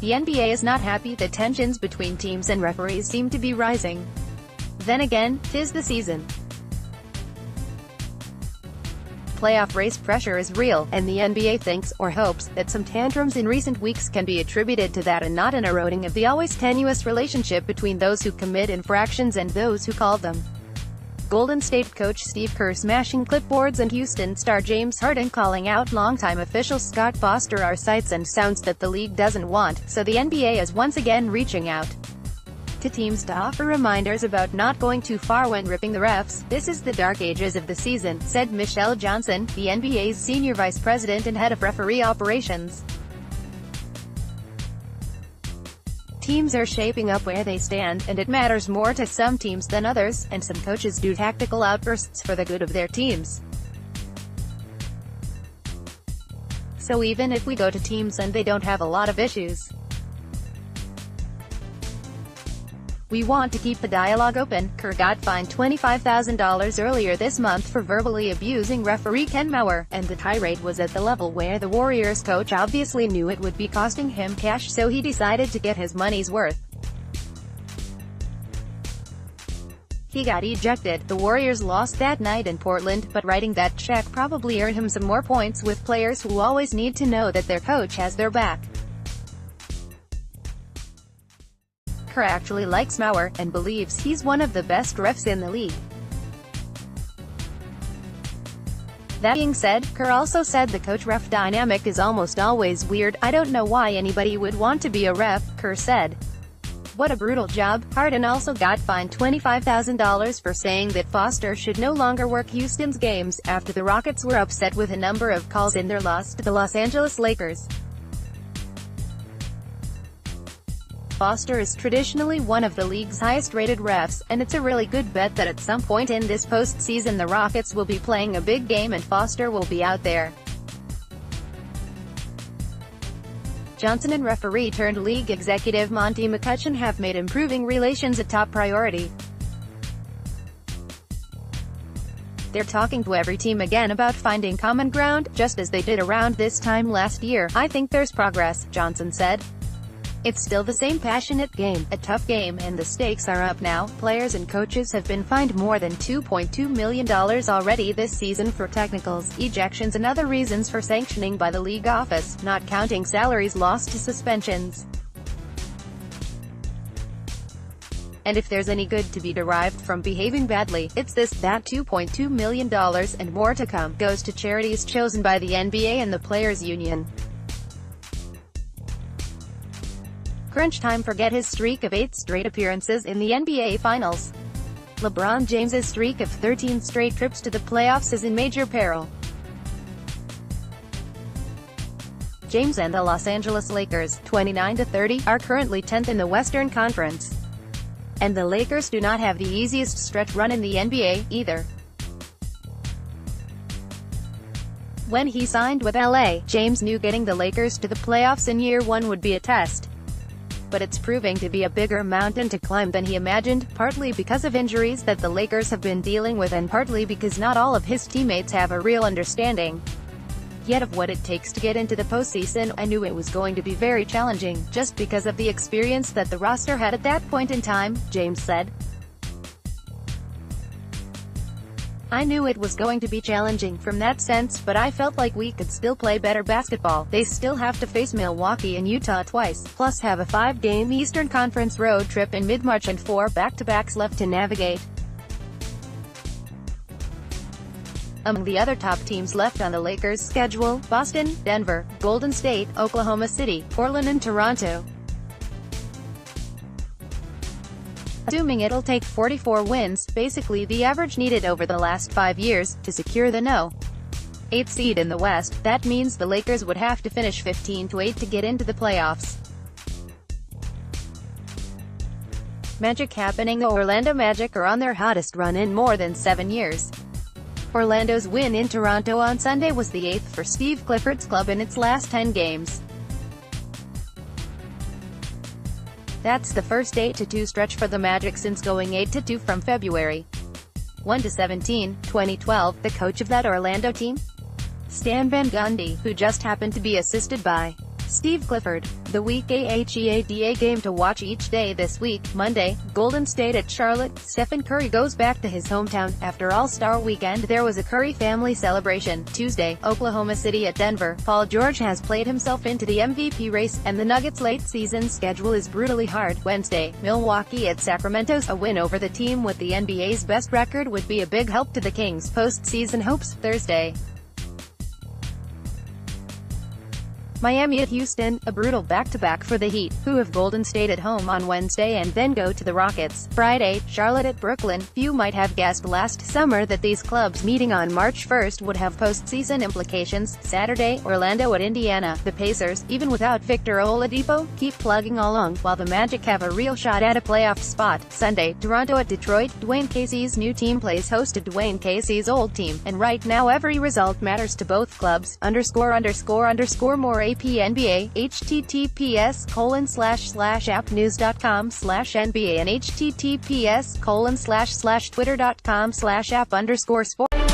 The NBA is not happy that tensions between teams and referees seem to be rising. Then again, 'tis the season. Playoff race pressure is real, and the NBA thinks, or hopes, that some tantrums in recent weeks can be attributed to that and not an eroding of the always tenuous relationship between those who commit infractions and those who call them. Golden State coach Steve Kerr smashing clipboards and Houston star James Harden calling out longtime official Scott Foster are sights and sounds that the league doesn't want, so the NBA is once again reaching out to teams to offer reminders about not going too far when ripping the refs. "This is the dark ages of the season," said Michelle Johnson, the NBA's senior vice president and head of referee operations. Teams are shaping up where they stand, and it matters more to some teams than others, and some coaches do tactical outbursts for the good of their teams. So even if we go to teams and they don't have a lot of issues, we want to keep the dialogue open. Kerr got fined $25,000 earlier this month for verbally abusing referee Ken Mauer, and the tirade was at the level where the Warriors coach obviously knew it would be costing him cash, so he decided to get his money's worth. He got ejected. The Warriors lost that night in Portland, but writing that check probably earned him some more points with players who always need to know that their coach has their back. Kerr actually likes Mauer, and believes he's one of the best refs in the league. That being said, Kerr also said the coach-ref dynamic is almost always weird. "I don't know why anybody would want to be a ref," Kerr said. "What a brutal job." Harden also got fined $25,000 for saying that Foster should no longer work Houston's games, after the Rockets were upset with a number of calls in their loss to the Los Angeles Lakers. Foster is traditionally one of the league's highest-rated refs, and it's a really good bet that at some point in this postseason the Rockets will be playing a big game and Foster will be out there. Johnson and referee-turned-league executive Monty McCutchen have made improving relations a top priority. "They're talking to every team again about finding common ground, just as they did around this time last year. I think there's progress," Johnson said. "It's still the same passionate game, a tough game, and the stakes are up now." Players and coaches have been fined more than $2.2 million already this season for technicals, ejections and other reasons for sanctioning by the league office, not counting salaries lost to suspensions. And if there's any good to be derived from behaving badly, it's this. That $2.2 million, and more to come, goes to charities chosen by the NBA and the Players Union. Crunch time. Forget his streak of 8 straight appearances in the NBA Finals. LeBron James's streak of 13 straight trips to the playoffs is in major peril. James and the Los Angeles Lakers, 29-30, are currently 10th in the Western Conference. And the Lakers do not have the easiest stretch run in the NBA, either. When he signed with LA, James knew getting the Lakers to the playoffs in year one would be a test. But it's proving to be a bigger mountain to climb than he imagined, partly because of injuries that the Lakers have been dealing with and partly because not all of his teammates have a real understanding yet of what it takes to get into the postseason. "I knew it was going to be very challenging, just because of the experience that the roster had at that point in time," James said. "I knew it was going to be challenging from that sense, but I felt like we could still play better basketball. They still have to face Milwaukee and Utah twice, plus have a 5-game Eastern Conference road trip in mid-March and 4 back-to-backs left to navigate." Among the other top teams left on the Lakers' schedule, Boston, Denver, Golden State, Oklahoma City, Portland and Toronto. Assuming it'll take 44 wins, basically the average needed over the last 5 years, to secure the No. 8 seed in the West, that means the Lakers would have to finish 15-8 to get into the playoffs. Magic happening. The Orlando Magic are on their hottest run in more than 7 years. Orlando's win in Toronto on Sunday was the 8th for Steve Clifford's club in its last 10 games. That's the first 8-2 stretch for the Magic since going 8-2 from February 1-17, 2012. The coach of that Orlando team, Stan Van Gundy, who just happened to be assisted by Steve Clifford. The Week AHEADA game to watch each day this week. Monday, Golden State at Charlotte. Stephen Curry goes back to his hometown. After All-Star Weekend, there was a Curry family celebration. Tuesday, Oklahoma City at Denver. Paul George has played himself into the MVP race, and the Nuggets' late-season schedule is brutally hard. Wednesday, Milwaukee at Sacramento. A win over the team with the NBA's best record would be a big help to the Kings' postseason hopes. Thursday, Miami at Houston, a brutal back-to-back for the Heat, who have Golden State at home on Wednesday and then go to the Rockets. Friday, Charlotte at Brooklyn. Few might have guessed last summer that these clubs meeting on March 1st would have postseason implications. Saturday, Orlando at Indiana. The Pacers, even without Victor Oladipo, keep plugging along, while the Magic have a real shot at a playoff spot. Sunday, Toronto at Detroit. Dwayne Casey's new team plays host to Dwayne Casey's old team, and right now every result matters to both clubs. More APNBA, https://appnews.com/NBA and https://twitter.com/app_sport.